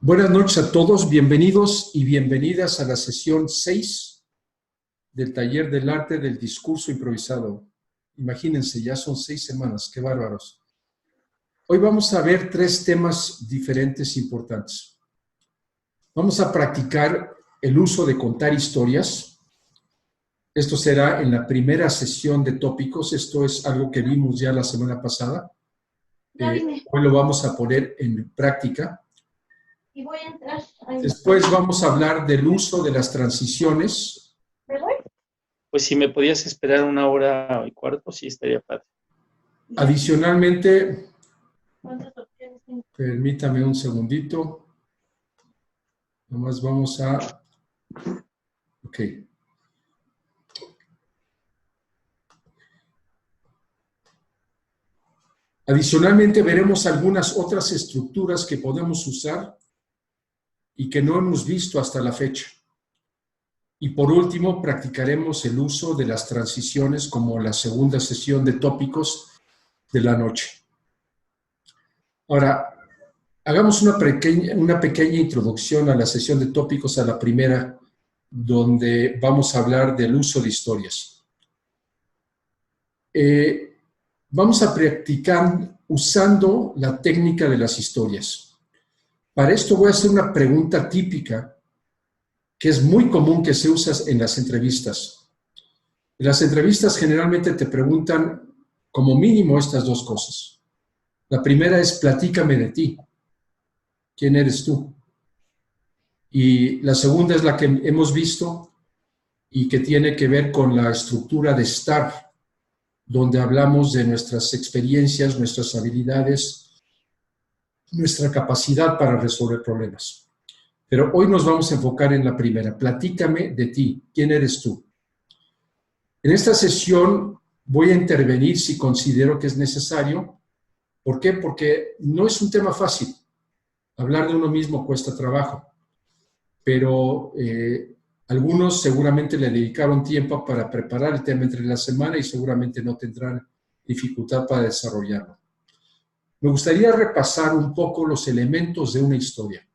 Buenas noches a todos, bienvenidos y bienvenidas a la sesión 6 del taller del arte del discurso improvisado. Imagínense, ya son 6 semanas, qué bárbaros. Hoy vamos a ver 3 temas diferentes importantes. Vamos a practicar el uso de contar historias. Esto será en la primera sesión de tópicos, esto es algo que vimos ya la semana pasada. Hoy lo vamos a poner en práctica. Y voy a entrar. Después vamos a hablar del uso de las transiciones. ¿Me voy? Pues si me podías esperar 1 hora y cuarto, sí estaría padre. Adicionalmente, ¿Cuántas opciones tengo? permítame un segundito. Nomás vamos a... Ok. Adicionalmente, veremos algunas otras estructuras que podemos usar y que no hemos visto hasta la fecha. Y por último, practicaremos el uso de las transiciones como la segunda sesión de tópicos de la noche. Ahora, hagamos una pequeña introducción a la sesión de tópicos, a la primera, donde vamos a hablar del uso de historias. Vamos a practicar usando la técnica de las historias. Para esto voy a hacer una pregunta típica que es muy común que se usa en las entrevistas. En las entrevistas generalmente te preguntan como mínimo estas 2 cosas. La primera es platícame de ti. ¿Quién eres tú? Y la segunda es la que hemos visto y que tiene que ver con la estructura de STAR, donde hablamos de nuestras experiencias, nuestras habilidades, nuestra capacidad para resolver problemas. Pero hoy nos vamos a enfocar en la primera. Platícame de ti. ¿Quién eres tú? En esta sesión voy a intervenir si considero que es necesario. ¿Por qué? Porque no es un tema fácil. Hablar de uno mismo cuesta trabajo. Pero algunos seguramente le dedicaron tiempo para preparar el tema entre la semana y seguramente no tendrán dificultad para desarrollarlo. Me gustaría repasar un poco los elementos de una historia.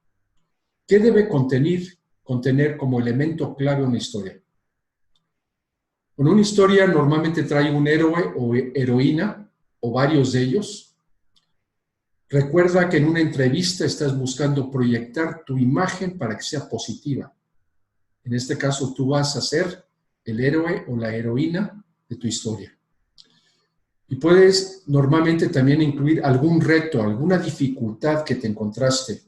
¿Qué debe contener como elemento clave una historia? Bueno, una historia normalmente trae un héroe o heroína, o varios de ellos. Recuerda que en una entrevista estás buscando proyectar tu imagen para que sea positiva. En este caso, tú vas a ser el héroe o la heroína de tu historia. Y puedes normalmente también incluir algún reto, alguna dificultad que te encontraste.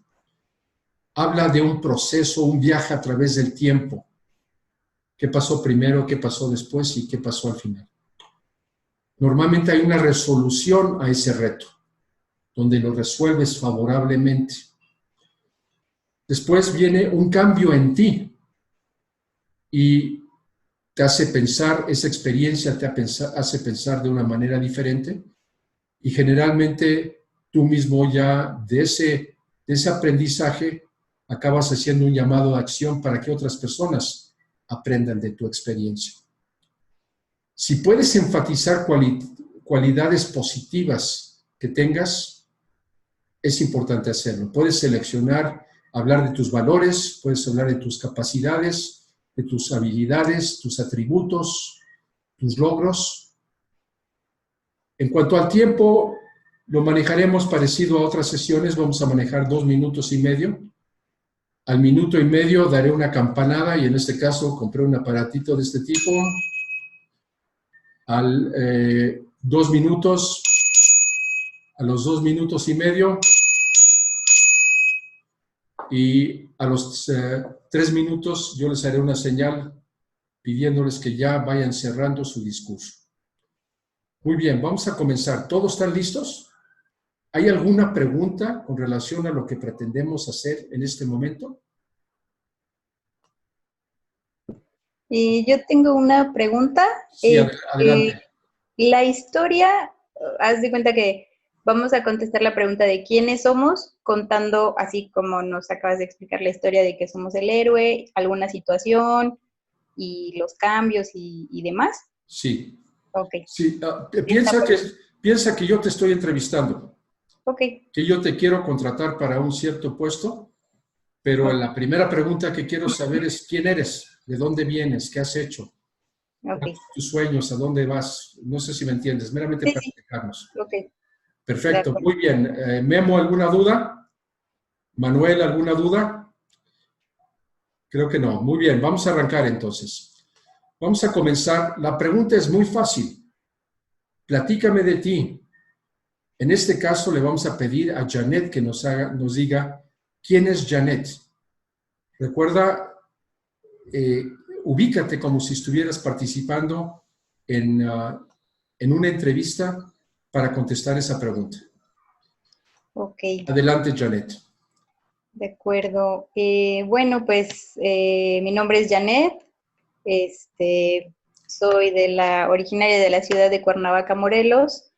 Habla de un proceso, un viaje a través del tiempo. ¿Qué pasó primero, qué pasó después y qué pasó al final? Normalmente hay una resolución a ese reto, donde lo resuelves favorablemente. Después viene un cambio en ti y te hace pensar, esa experiencia te hace pensar de una manera diferente y generalmente tú mismo ya de ese aprendizaje acabas haciendo un llamado a acción para que otras personas aprendan de tu experiencia. Si puedes enfatizar cualidades positivas que tengas, es importante hacerlo. Puedes seleccionar, hablar de tus valores, puedes hablar de tus capacidades, de tus habilidades, tus atributos, tus logros. En cuanto al tiempo, lo manejaremos parecido a otras sesiones, vamos a manejar 2 minutos y medio. Al minuto y medio daré una campanada y en este caso compré un aparatito de este tipo. Al 2 minutos, a los 2 minutos y medio y a los 3 minutos yo les haré una señal pidiéndoles que ya vayan cerrando su discurso. Muy bien, vamos a comenzar. ¿Todos están listos? ¿Hay alguna pregunta con relación a lo que pretendemos hacer en este momento? Yo tengo una pregunta. Sí, adelante. La historia, haz de cuenta que vamos a contestar la pregunta de quiénes somos, contando así como nos acabas de explicar la historia de que somos el héroe, alguna situación y los cambios y demás. Sí. Ok. Sí, piensa que yo te estoy entrevistando. Ok. Que yo te quiero contratar para un cierto puesto pero la primera pregunta que quiero saber es quién eres, de dónde vienes, qué has hecho, Ok. cuáles son tus sueños, a dónde vas. No sé si me entiendes, meramente Sí, para sí, explicarnos. ok, de Perfecto, acuerdo. muy bien. Memo, ¿alguna duda? Manuel, ¿alguna duda? Creo que no. Muy bien, vamos a arrancar entonces. Vamos a comenzar. La pregunta es muy fácil. Platícame de ti. En este caso le vamos a pedir a Janet que nos diga quién es Janet. Recuerda, eh, ubícate como si estuvieras participando en una entrevista para contestar esa pregunta. Ok, Adelante, Janet. de acuerdo. Bueno, pues mi nombre es Janet. Soy originaria de la ciudad de Cuernavaca, Morelos.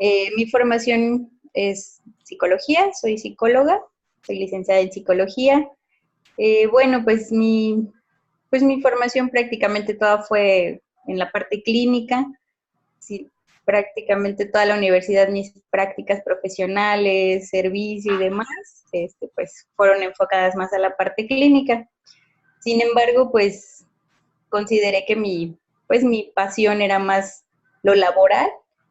Mi formación es psicología, soy psicóloga, soy licenciada en psicología. Bueno, pues mi formación prácticamente toda fue en la parte clínica. Sí, prácticamente toda la universidad, mis prácticas profesionales, servicio y demás, pues fueron enfocadas más a la parte clínica. Sin embargo, pues consideré que pues mi pasión era más lo laboral,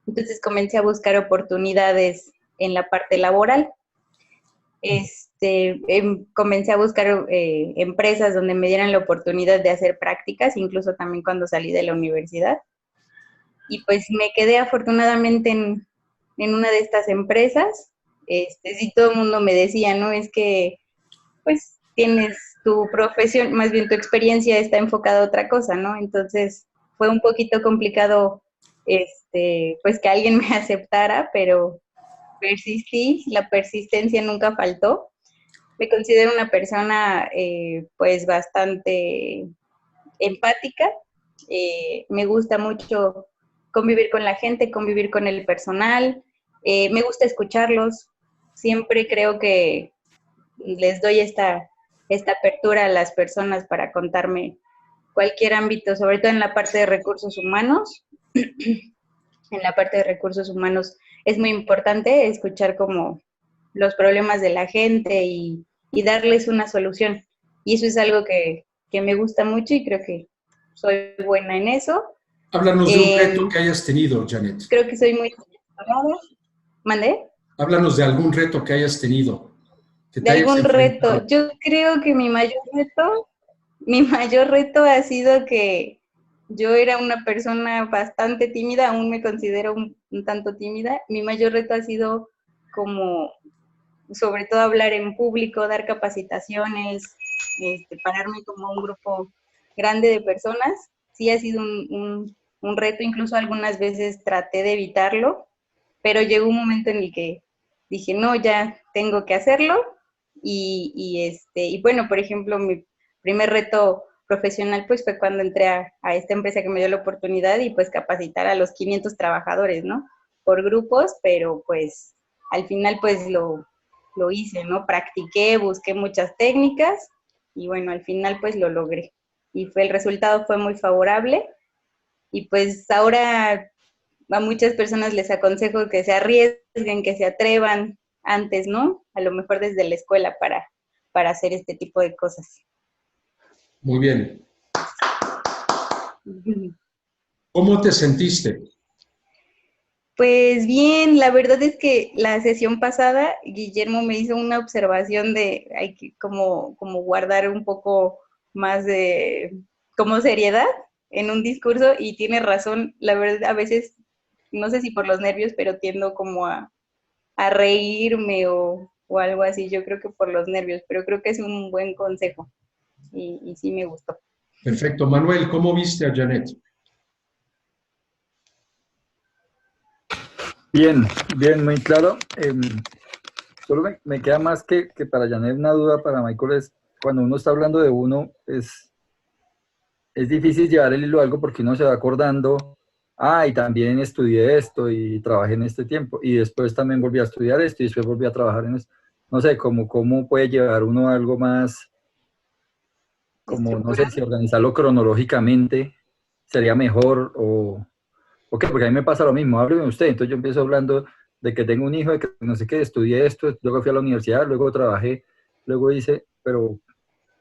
entonces comencé a buscar oportunidades en la parte laboral. Comencé a buscar empresas donde me dieran la oportunidad de hacer prácticas, incluso también cuando salí de la universidad. Y pues me quedé afortunadamente en una de estas empresas. Sí, todo el mundo me decía, ¿no? Es que pues tienes tu profesión, más bien tu experiencia está enfocada a otra cosa, ¿no? Entonces fue un poquito complicado, pues que alguien me aceptara, pero persistí, la persistencia nunca faltó. Me considero una persona, pues bastante empática. Me gusta mucho convivir con la gente, convivir con el personal. Me gusta escucharlos. Siempre creo que les doy esta apertura a las personas para contarme cualquier ámbito, sobre todo en la parte de recursos humanos. En la parte de recursos humanos es muy importante escuchar como los problemas de la gente y darles una solución. Y eso es algo que me gusta mucho y creo que soy buena en eso. Háblanos de un reto que hayas tenido, Janet. Creo que soy muy... ¿Mandé? Háblanos de algún reto que hayas tenido, que De te hayas algún reto. enfrentado. Yo creo que mi mayor reto ha sido que yo era una persona bastante tímida, aún me considero un tanto tímida. Mi mayor reto ha sido como, sobre todo, hablar en público, dar capacitaciones, pararme como un grupo grande de personas. Sí ha sido un reto, incluso algunas veces traté de evitarlo, pero llegó un momento en el que dije, no, ya tengo que hacerlo. Y bueno, por ejemplo, mi primer reto profesional pues fue cuando entré a esta empresa que me dio la oportunidad y pues capacitar a los 500 trabajadores, ¿no? Por grupos, pero pues al final pues lo hice, ¿no? Practiqué, busqué muchas técnicas y bueno, al final pues lo logré. Y el resultado fue muy favorable y pues ahora a muchas personas les aconsejo que se arriesguen, que se atrevan antes, ¿no? A lo mejor desde la escuela para hacer este tipo de cosas. Muy bien. ¿Cómo te sentiste? Pues bien, la verdad es que la sesión pasada, Guillermo me hizo una observación de hay que como guardar un poco más de como seriedad en un discurso y tiene razón, la verdad a veces, no sé si por los nervios, pero tiendo como a reírme o algo así, yo creo que por los nervios, pero creo que es un buen consejo y sí me gustó. Perfecto. Manuel, ¿cómo viste a Janet? Bien, bien, muy claro. Solo me queda más que para Janet una duda para Michael es, cuando uno está hablando de uno, es difícil llevar el hilo a algo porque uno se va acordando, y también estudié esto y trabajé en este tiempo, y después también volví a estudiar esto y después volví a trabajar en esto. No sé, cómo puede llevar uno a algo más, como, no sé, si Estructurado. organizarlo cronológicamente sería mejor o qué, porque a mí me pasa lo mismo, hábleme usted, entonces yo empiezo hablando de que tengo un hijo, de que no sé qué, estudié esto, luego fui a la universidad, luego trabajé, luego hice, pero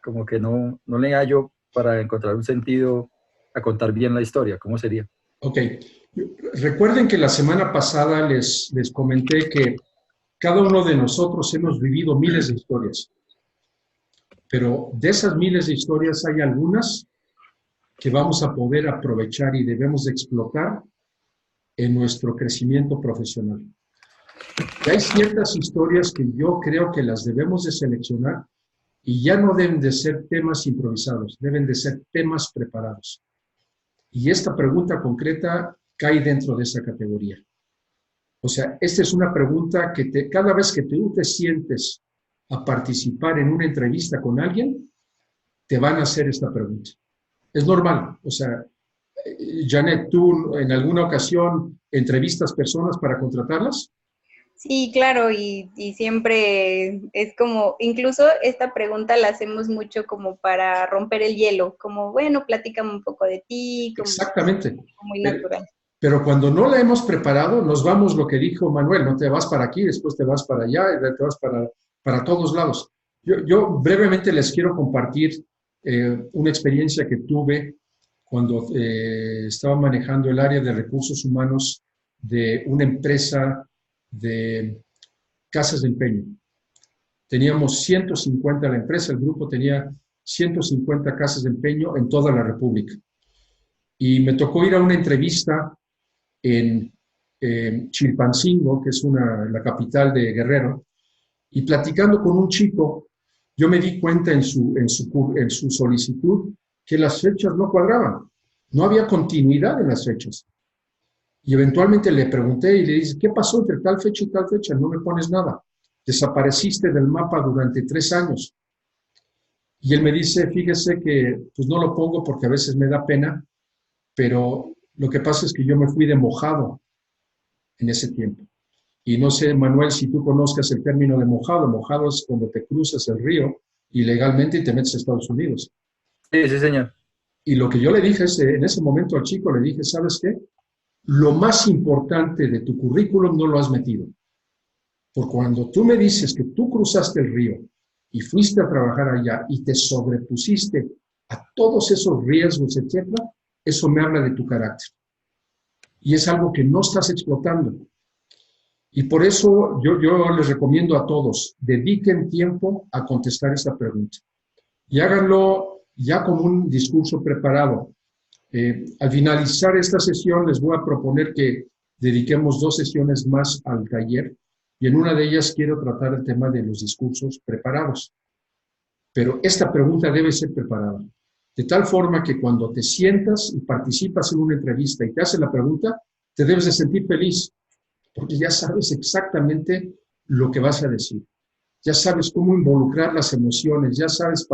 como que no le hallo para encontrar un sentido a contar bien la historia. ¿Cómo sería? Ok. Recuerden que la semana pasada les comenté que cada uno de nosotros hemos vivido miles de historias, pero de esas miles de historias hay algunas que vamos a poder aprovechar y debemos de explotar en nuestro crecimiento profesional. Y hay ciertas historias que yo creo que las debemos de seleccionar y ya no deben de ser temas improvisados, deben de ser temas preparados. Y esta pregunta concreta cae dentro de esa categoría. O sea, esta es una pregunta que cada vez que tú te sientes a participar en una entrevista con alguien, te van a hacer esta pregunta. Es normal. O sea, Janet, ¿tú en alguna ocasión entrevistas personas para contratarlas? Sí, claro, y siempre es como, incluso esta pregunta la hacemos mucho como para romper el hielo, como, bueno, platícame un poco de ti, como Exactamente. muy natural. Pero cuando no la hemos preparado, nos vamos lo que dijo Manuel, no te vas para aquí, después te vas para allá, y te vas para todos lados. Yo brevemente les quiero compartir una experiencia que tuve cuando estaba manejando el área de recursos humanos de una empresa de casas de empeño. Teníamos 150, la empresa, el grupo tenía 150 casas de empeño en toda la República. Y me tocó ir a una entrevista en Chilpancingo, que es la capital de Guerrero, y platicando con un chico, yo me di cuenta en su solicitud que las fechas no cuadraban, no había continuidad en las fechas. Y eventualmente le pregunté y le dije, ¿qué pasó entre tal fecha y tal fecha? No me pones nada. Desapareciste del mapa durante 3 años. Y él me dice, fíjese que pues no lo pongo porque a veces me da pena, pero lo que pasa es que yo me fui de mojado en ese tiempo. Y no sé, Manuel, si tú conozcas el término de mojado. Mojado es cuando te cruzas el río ilegalmente y te metes a Estados Unidos. Sí, sí, señor. Y lo que yo le dije en ese momento al chico, le dije, ¿sabes qué? Lo más importante de tu currículum no lo has metido. Porque cuando tú me dices que tú cruzaste el río y fuiste a trabajar allá y te sobrepusiste a todos esos riesgos, etcétera, eso me habla de tu carácter. Y es algo que no estás explotando. Y por eso yo les recomiendo a todos, dediquen tiempo a contestar esta pregunta. Y háganlo ya como un discurso preparado. Al finalizar esta sesión les voy a proponer que dediquemos 2 sesiones más al taller y en una de ellas quiero tratar el tema de los discursos preparados. Pero esta pregunta debe ser preparada, de tal forma que cuando te sientas y participas en una entrevista y te hacen la pregunta, te debes de sentir feliz, porque ya sabes exactamente lo que vas a decir. Ya sabes cómo involucrar las emociones, ya sabes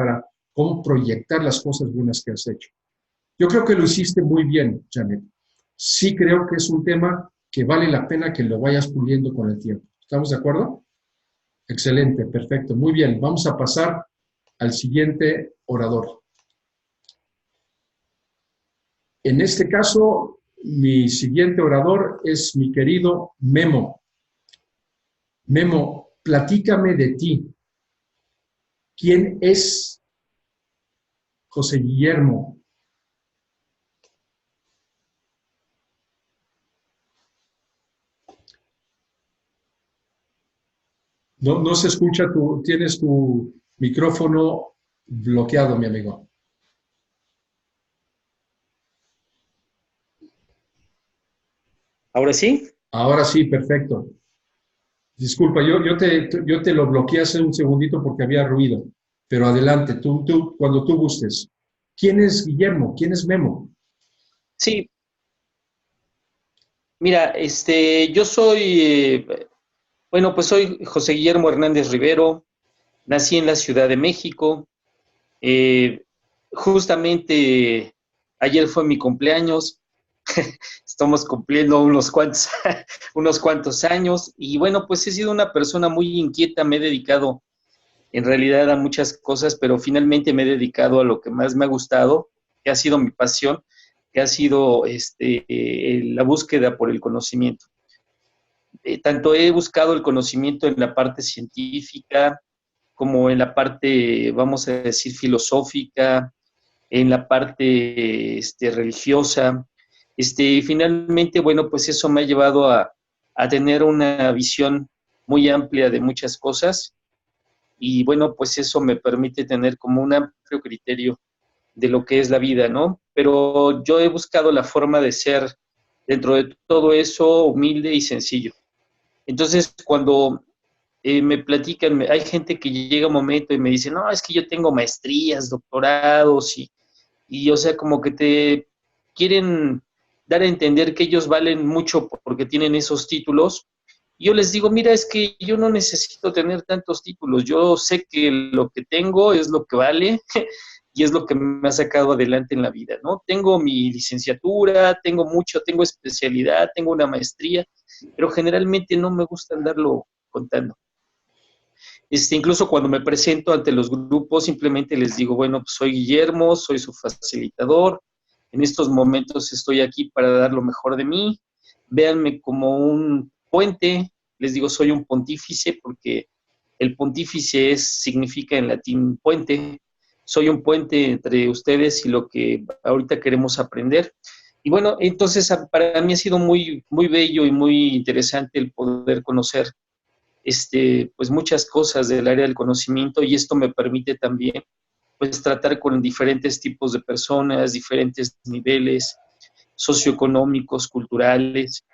cómo proyectar las cosas buenas que has hecho. Yo creo que lo hiciste muy bien, Janet. Sí creo que es un tema que vale la pena que lo vayas puliendo con el tiempo. ¿Estamos de acuerdo? Excelente, perfecto. Muy bien, vamos a pasar al siguiente orador. En este caso, mi siguiente orador es mi querido Memo. Memo, platícame de ti. ¿Quién es José Guillermo? No se escucha, tienes tu micrófono bloqueado, mi amigo. ¿Ahora sí? Ahora sí, perfecto. Disculpa, yo te lo bloqueé hace un segundito porque había ruido, pero adelante, cuando tú gustes. ¿Quién es Guillermo? ¿Quién es Memo? Sí. Mira, yo soy, bueno, pues soy José Guillermo Hernández Rivero, nací en la Ciudad de México, justamente ayer fue mi cumpleaños, estamos cumpliendo unos cuantos años, y bueno, pues he sido una persona muy inquieta, me he dedicado en realidad a muchas cosas, pero finalmente me he dedicado a lo que más me ha gustado, que ha sido mi pasión, que ha sido la búsqueda por el conocimiento. Tanto he buscado el conocimiento en la parte científica, como en la parte, vamos a decir, filosófica, en la parte religiosa. Finalmente, bueno, pues eso me ha llevado a tener una visión muy amplia de muchas cosas y bueno, pues eso me permite tener como un amplio criterio de lo que es la vida, ¿no? Pero yo he buscado la forma de ser, dentro de todo eso, humilde y sencillo. Entonces, cuando me platican, hay gente que llega un momento y me dice, no, es que yo tengo maestrías, doctorados, y o sea, como que te quieren dar a entender que ellos valen mucho porque tienen esos títulos. Yo les digo, mira, es que yo no necesito tener tantos títulos, yo sé que lo que tengo es lo que vale y es lo que me ha sacado adelante en la vida, ¿no? Tengo mi licenciatura, tengo especialidad, tengo una maestría, pero generalmente no me gusta andarlo contando. Incluso cuando me presento ante los grupos, simplemente les digo, bueno, pues soy Guillermo, soy su facilitador, en estos momentos estoy aquí para dar lo mejor de mí, véanme como un puente, les digo, soy un pontífice, porque el pontífice significa en latín puente, soy un puente entre ustedes y lo que ahorita queremos aprender. Y bueno, entonces para mí ha sido muy, muy bello y muy interesante el poder conocer pues muchas cosas del área del conocimiento y esto me permite también pues tratar con diferentes tipos de personas, diferentes niveles socioeconómicos, culturales.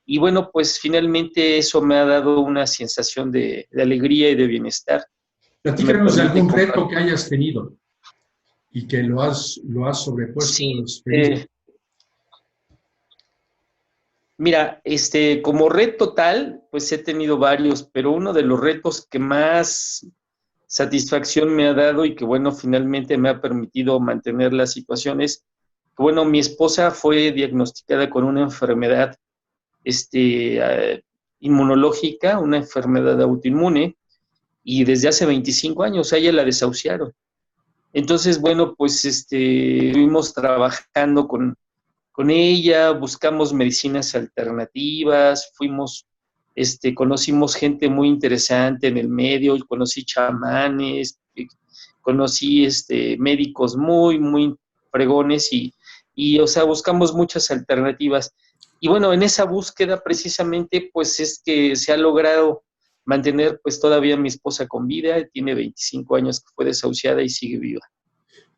Y bueno, pues finalmente eso me ha dado una sensación de alegría y de bienestar. Platícanos de algún reto que hayas tenido y que lo has sobrepuesto. Sí, mira, como reto tal, pues he tenido varios, pero uno de los retos que más satisfacción me ha dado y que, bueno, finalmente me ha permitido mantener las situaciones, que, bueno, mi esposa fue diagnosticada con una enfermedad inmunológica, una enfermedad autoinmune, y desde hace 25 años a ella la desahuciaron. Entonces, bueno, pues estuvimos trabajando con ella, buscamos medicinas alternativas, conocimos gente muy interesante en el medio, conocí chamanes, conocí médicos muy, muy fregones o sea, buscamos muchas alternativas. Y bueno, en esa búsqueda precisamente, pues es que se ha logrado mantener pues todavía mi esposa con vida, tiene 25 años que fue desahuciada y sigue viva.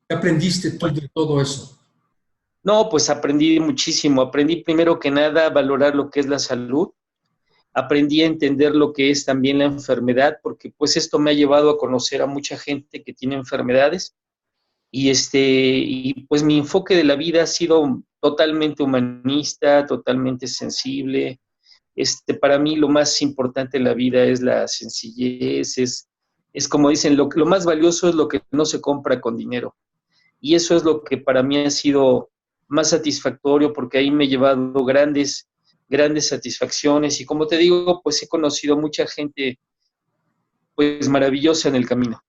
¿Qué aprendiste tú de todo eso? No, pues aprendí muchísimo. Aprendí primero que nada a valorar lo que es la salud. Aprendí a entender lo que es también la enfermedad, porque pues esto me ha llevado a conocer a mucha gente que tiene enfermedades. Y pues mi enfoque de la vida ha sido totalmente humanista, totalmente sensible. Para mí lo más importante en la vida es la sencillez, es como dicen, lo más valioso es lo que no se compra con dinero. Y eso es lo que para mí ha sido más satisfactorio porque ahí me he llevado grandes satisfacciones y como te digo, pues he conocido mucha gente pues maravillosa en el camino.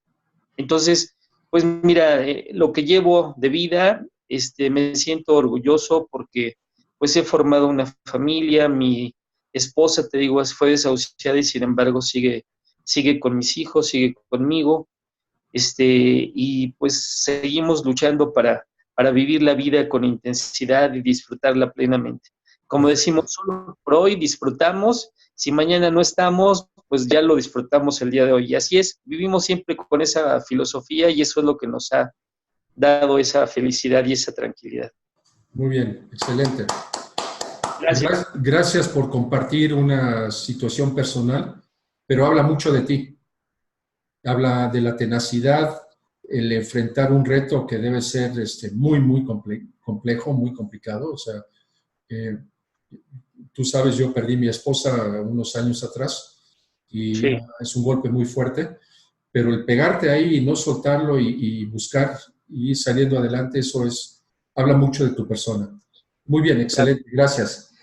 Entonces, pues mira, lo que llevo de vida, me siento orgulloso porque pues he formado una familia, mi esposa, te digo, fue desahuciada y sin embargo sigue con mis hijos, sigue conmigo, y pues seguimos luchando para vivir la vida con intensidad y disfrutarla plenamente. Como decimos, solo por hoy disfrutamos, si mañana no estamos, pues ya lo disfrutamos el día de hoy. Y así es, vivimos siempre con esa filosofía y eso es lo que nos ha dado esa felicidad y esa tranquilidad. Muy bien, excelente. Gracias. Gracias por compartir una situación personal, pero habla mucho de ti. Habla de la tenacidad, el enfrentar un reto que debe ser muy, muy complejo, muy complicado. O sea, tú sabes, yo perdí a mi esposa unos años atrás y sí, es un golpe muy fuerte, pero el pegarte ahí y no soltarlo y buscar y ir saliendo adelante, eso habla mucho de tu persona. Muy bien, excelente, gracias.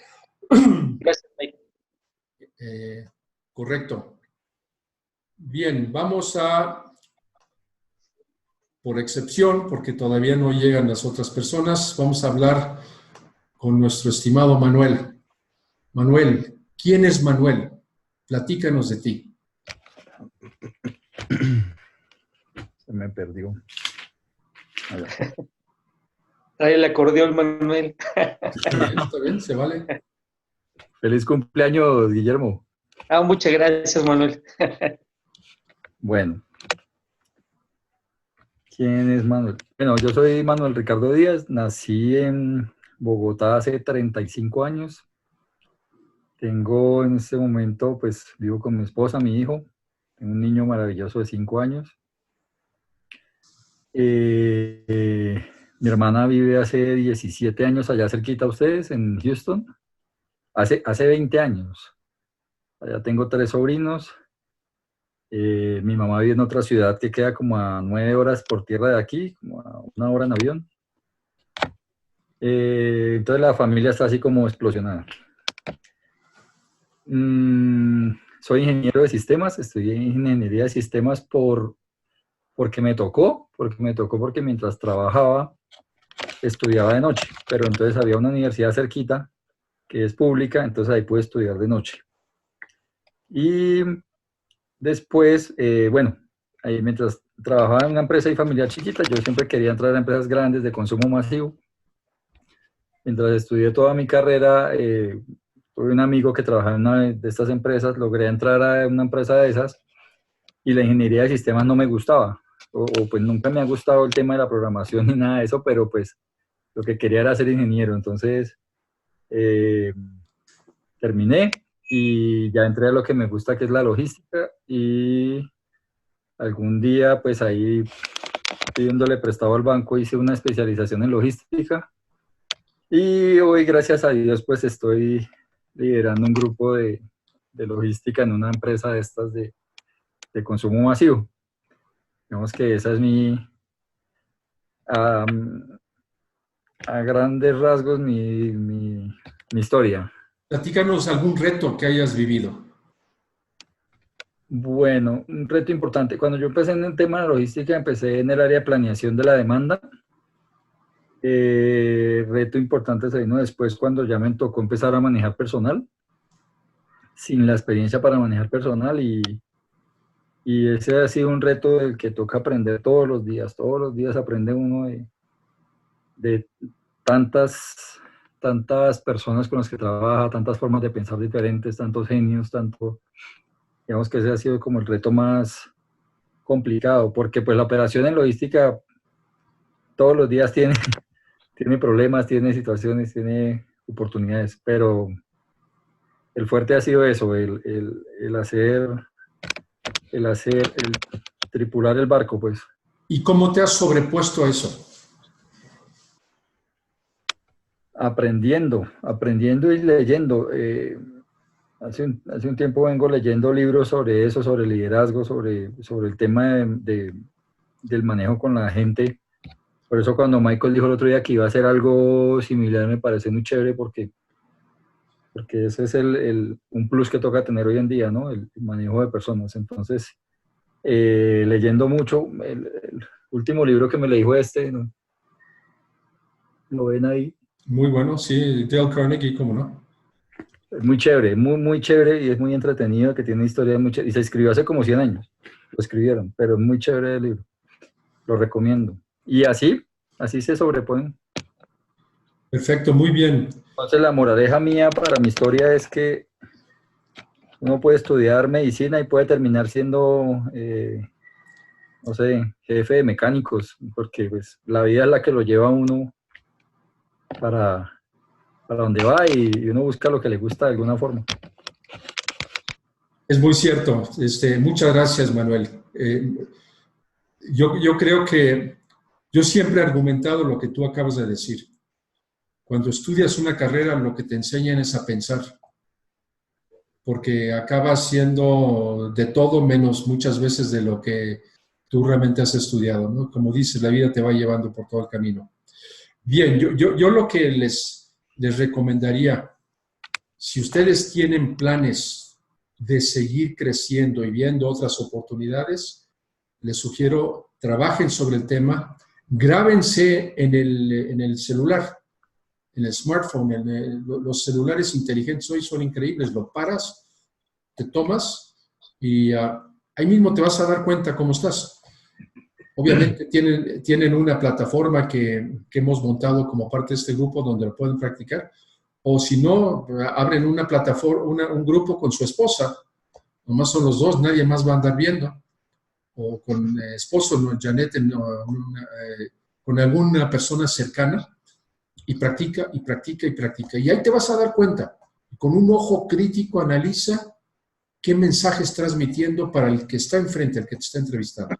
Gracias, Mike. Correcto. Bien, vamos por excepción, porque todavía no llegan las otras personas, vamos a hablar con nuestro estimado Manuel. Manuel, ¿quién es Manuel? Platícanos de ti. me perdió. Trae el acordeón, Manuel. Está bien, se vale. Feliz cumpleaños, Guillermo. Muchas gracias, Manuel. Bueno. ¿Quién es Manuel? Bueno, yo soy Manuel Ricardo Díaz, nací en Bogotá hace 35 años. Tengo en este momento, pues vivo con mi esposa, mi hijo, tengo un niño maravilloso de 5 años. Mi hermana vive hace 17 años allá cerquita a ustedes, en Houston. Hace 20 años. Allá tengo 3 sobrinos. Mi mamá vive en otra ciudad que queda como a 9 horas por tierra de aquí, como a 1 hora en avión. Entonces la familia está así como explosionada. Soy ingeniero de sistemas, estudié ingeniería de sistemas porque me tocó porque mientras trabajaba estudiaba de noche, pero entonces había una universidad cerquita que es pública, entonces ahí pude estudiar de noche. Y después, bueno, ahí mientras trabajaba en una empresa y familiar chiquita, yo siempre quería entrar a empresas grandes de consumo masivo. Mientras estudié toda mi carrera, tuve un amigo que trabajaba en una de estas empresas, logré entrar a una empresa de esas y la ingeniería de sistemas no me gustaba, o pues nunca me ha gustado el tema de la programación ni nada de eso, pero pues lo que quería era ser ingeniero, entonces terminé y ya entré a lo que me gusta, que es la logística, y algún día pues ahí pidiéndole prestado al banco hice una especialización en logística y hoy gracias a Dios pues estoy liderando un grupo de logística en una empresa de estas de consumo masivo. Digamos que esa es a grandes rasgos mi historia. Platícanos algún reto que hayas vivido. Bueno, un reto importante. Cuando yo empecé en el tema de logística, empecé en el área de planeación de la demanda. Reto importante se vino después cuando ya me tocó empezar a manejar personal, sin la experiencia para manejar personal, y ese ha sido un reto del que toca aprender todos los días aprende uno de tantas personas con las que trabaja, tantas formas de pensar diferentes, tantos genios, digamos que ese ha sido como el reto más complicado, porque pues la operación en logística todos los días tiene problemas, tiene situaciones, tiene oportunidades, pero el fuerte ha sido eso, el tripular el barco, pues. ¿Y cómo te has sobrepuesto a eso? Aprendiendo y leyendo. Hace un tiempo vengo leyendo libros sobre eso, sobre liderazgo, sobre el tema del manejo con la gente. Por eso cuando Michael dijo el otro día que iba a hacer algo similar, me parece muy chévere porque ese es un plus que toca tener hoy en día, ¿no? El manejo de personas. Entonces, leyendo mucho, el último libro que me leí fue ¿no? ¿Lo ven ahí? Muy bueno, sí, Dale Carnegie, ¿cómo no? Es muy chévere, muy chévere y es muy entretenido, que tiene historia mucha, y se escribió hace como 100 años, lo escribieron, pero es muy chévere el libro, lo recomiendo. Y así se sobreponen. Perfecto, muy bien. Entonces la moraleja mía para mi historia es que uno puede estudiar medicina y puede terminar siendo, no sé, jefe de mecánicos, porque pues la vida es la que lo lleva a uno para donde va y uno busca lo que le gusta de alguna forma. Es muy cierto. Muchas gracias, Manuel. Yo creo que yo siempre he argumentado lo que tú acabas de decir. Cuando estudias una carrera, lo que te enseñan es a pensar, porque acabas siendo de todo menos muchas veces de lo que tú realmente has estudiado, ¿no? Como dices, la vida te va llevando por todo el camino. Bien, yo lo que les recomendaría, si ustedes tienen planes de seguir creciendo y viendo otras oportunidades, les sugiero, trabajen sobre el tema, grábense en el celular, en el smartphone, los celulares inteligentes hoy son increíbles, lo paras, te tomas y ahí mismo te vas a dar cuenta cómo estás. Obviamente tienen una plataforma que hemos montado como parte de este grupo donde lo pueden practicar. O si no, abren una plataforma, un grupo con su esposa. Nomás son los dos, nadie más va a andar viendo. O con esposo, Janet, con alguna persona cercana. Y practica, y practica, y practica. Y ahí te vas a dar cuenta. Con un ojo crítico analiza qué mensaje estás transmitiendo para el que está enfrente, el que te está entrevistando.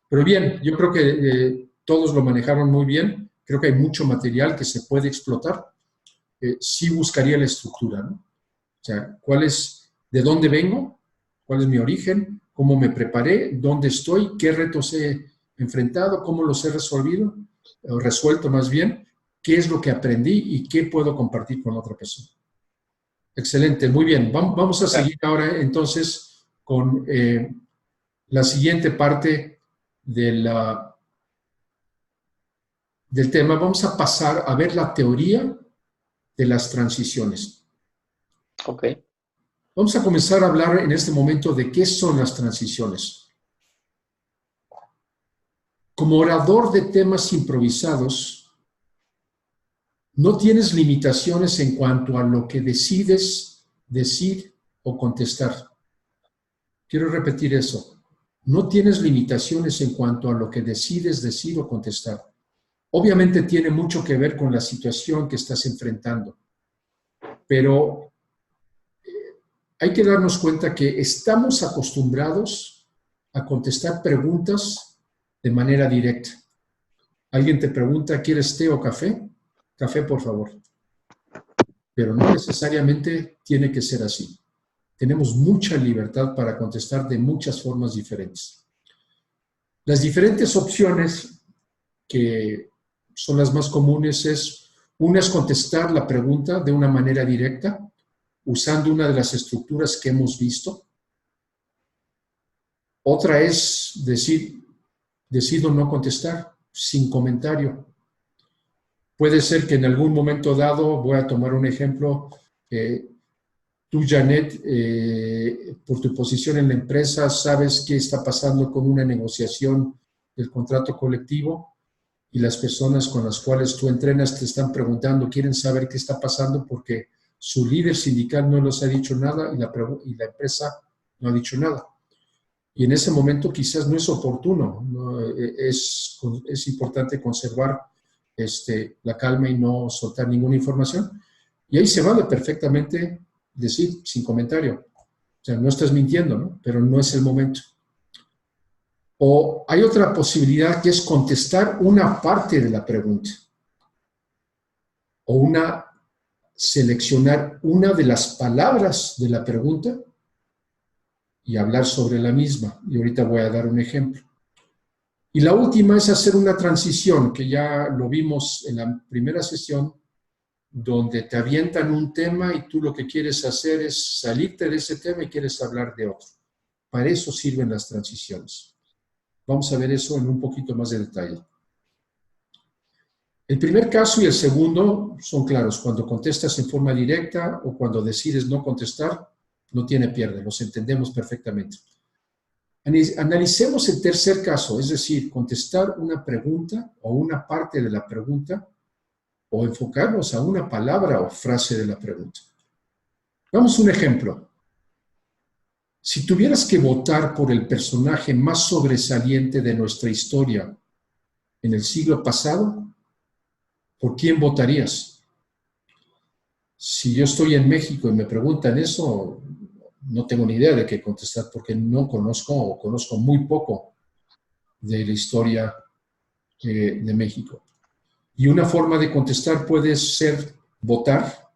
Pero bien, yo creo que todos lo manejaron muy bien. Creo que hay mucho material que se puede explotar. Sí buscaría la estructura, ¿no? O sea, de dónde vengo, cuál es mi origen, cómo me preparé, dónde estoy, qué retos he enfrentado, cómo los he resuelto más bien, qué es lo que aprendí y qué puedo compartir con otra persona. Excelente, muy bien. Vamos a seguir ahora entonces con la siguiente parte del tema. Vamos a pasar a ver la teoría de las transiciones. Ok. Vamos a comenzar a hablar en este momento de qué son las transiciones. Como orador de temas improvisados, no tienes limitaciones en cuanto a lo que decides decir o contestar. Quiero repetir eso. No tienes limitaciones en cuanto a lo que decides decir o contestar. Obviamente tiene mucho que ver con la situación que estás enfrentando, pero hay que darnos cuenta que estamos acostumbrados a contestar preguntas de manera directa. Alguien te pregunta, ¿quieres té o café? Café, por favor. Pero no necesariamente tiene que ser así. Tenemos mucha libertad para contestar de muchas formas diferentes. Las diferentes opciones que son las más comunes una es contestar la pregunta de una manera directa, usando una de las estructuras que hemos visto. Otra es decido no contestar, sin comentario. Puede ser que en algún momento dado, voy a tomar un ejemplo, tú, Janet, por tu posición en la empresa, sabes qué está pasando con una negociación del contrato colectivo y las personas con las cuales tú entrenas te están preguntando, quieren saber qué está pasando porque su líder sindical no les ha dicho nada y la empresa no ha dicho nada. Y en ese momento quizás no es oportuno, ¿no? Es importante conservar la calma y no soltar ninguna información. Y ahí se vale perfectamente decir sin comentario. O sea, no estás mintiendo, ¿no? Pero no es el momento. O hay otra posibilidad que es contestar una parte de la pregunta. O seleccionar una de las palabras de la pregunta y hablar sobre la misma. Y ahorita voy a dar un ejemplo. Y la última es hacer una transición, que ya lo vimos en la primera sesión, donde te avientan un tema y tú lo que quieres hacer es salirte de ese tema y quieres hablar de otro. Para eso sirven las transiciones. Vamos a ver eso en un poquito más de detalle. El primer caso y el segundo son claros. Cuando contestas en forma directa o cuando decides no contestar, no tiene pierde, los entendemos perfectamente. Analicemos el tercer caso, es decir, contestar una pregunta o una parte de la pregunta o enfocarnos a una palabra o frase de la pregunta. Damos un ejemplo. Si tuvieras que votar por el personaje más sobresaliente de nuestra historia en el siglo pasado, ¿por quién votarías? Si yo estoy en México y me preguntan eso, no tengo ni idea de qué contestar porque no conozco o conozco muy poco de la historia de México. Y una forma de contestar puede ser votar.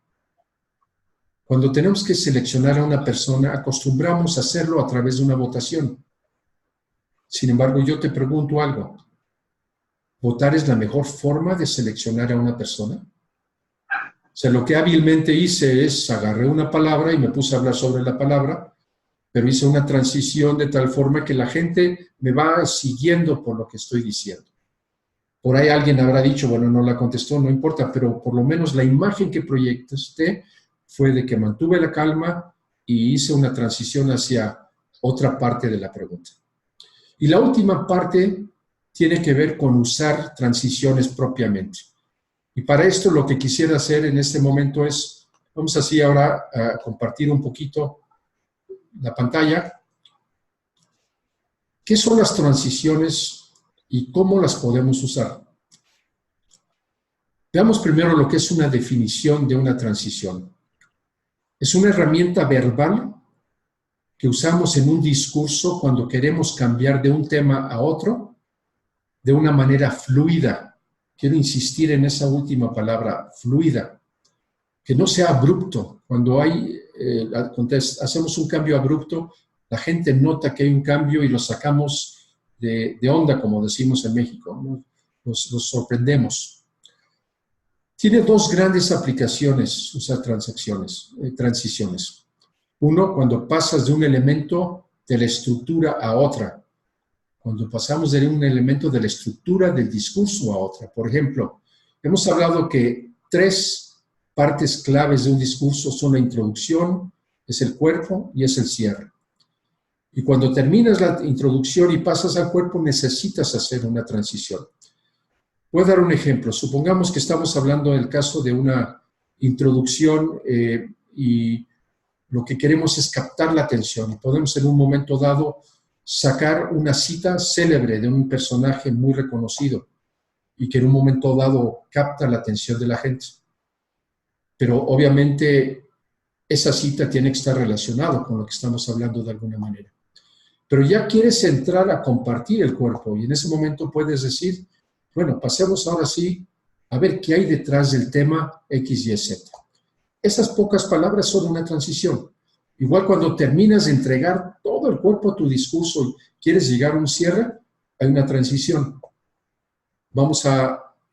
Cuando tenemos que seleccionar a una persona, acostumbramos a hacerlo a través de una votación. Sin embargo, yo te pregunto algo. ¿Votar es la mejor forma de seleccionar a una persona? O sea, lo que hábilmente hice es agarré una palabra y me puse a hablar sobre la palabra, pero hice una transición de tal forma que la gente me va siguiendo por lo que estoy diciendo. Por ahí alguien habrá dicho, bueno, no la contestó, no importa, pero por lo menos la imagen que proyectaste fue de que mantuve la calma y hice una transición hacia otra parte de la pregunta. Y la última parte tiene que ver con usar transiciones propiamente. Y para esto lo que quisiera hacer en este momento es, vamos así ahora a compartir un poquito la pantalla. ¿Qué son las transiciones y cómo las podemos usar? Veamos primero lo que es una definición de una transición. Es una herramienta verbal que usamos en un discurso cuando queremos cambiar de un tema a otro de una manera fluida. Quiero insistir en esa última palabra, fluida. Que no sea abrupto. Cuando hacemos un cambio abrupto, la gente nota que hay un cambio y lo sacamos de onda, como decimos en México, ¿no? Los sorprendemos. Tiene dos grandes aplicaciones usar transiciones. Uno, cuando pasas de un elemento de la estructura a otra. Cuando pasamos de un elemento de la estructura del discurso a otra. Por ejemplo, hemos hablado que 3 partes claves de un discurso son la introducción, es el cuerpo y es el cierre. Y cuando terminas la introducción y pasas al cuerpo, necesitas hacer una transición. Voy a dar un ejemplo. Supongamos que estamos hablando del caso de una introducción y lo que queremos es captar la atención. Y podemos en un momento dado sacar una cita célebre de un personaje muy reconocido y que en un momento dado capta la atención de la gente. Pero obviamente esa cita tiene que estar relacionada con lo que estamos hablando de alguna manera. Pero ya quieres entrar a compartir el cuerpo y en ese momento puedes decir, bueno, pasemos ahora sí a ver qué hay detrás del tema X, Y, Z. Esas pocas palabras son una transición. Igual cuando terminas de entregar todo el cuerpo a tu discurso y quieres llegar a un cierre, hay una transición.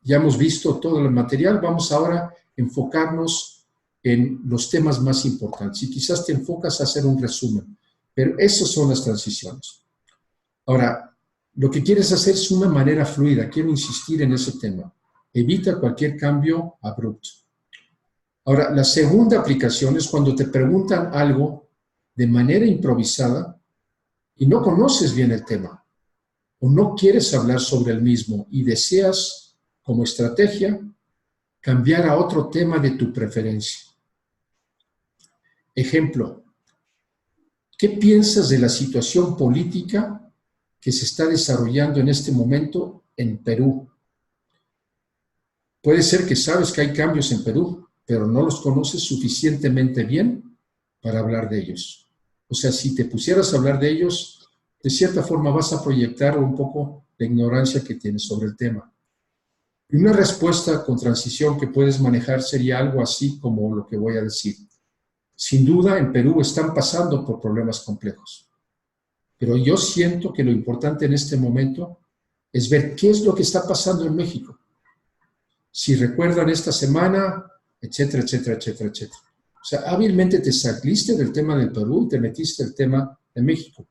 Ya hemos visto todo el material, vamos ahora a enfocarnos en los temas más importantes. Y quizás te enfocas a hacer un resumen, pero esas son las transiciones. Ahora, lo que quieres hacer es una manera fluida. Quiero insistir en ese tema. Evita cualquier cambio abrupto. Ahora, la segunda aplicación es cuando te preguntan algo de manera improvisada y no conoces bien el tema o no quieres hablar sobre el mismo y deseas, como estrategia, cambiar a otro tema de tu preferencia. Ejemplo, ¿qué piensas de la situación política que se está desarrollando en este momento en Perú? Puede ser que sabes que hay cambios en Perú, pero no los conoces suficientemente bien para hablar de ellos. O sea, si te pusieras a hablar de ellos, de cierta forma vas a proyectar un poco la ignorancia que tienes sobre el tema. Y una respuesta con transición que puedes manejar sería algo así como lo que voy a decir. Sin duda, en Perú están pasando por problemas complejos. Pero yo siento que lo importante en este momento es ver qué es lo que está pasando en México. Si recuerdan esta semana, etcétera, etcétera, etcétera, etcétera. O sea, hábilmente te saliste del tema del Perú y te metiste el tema de México.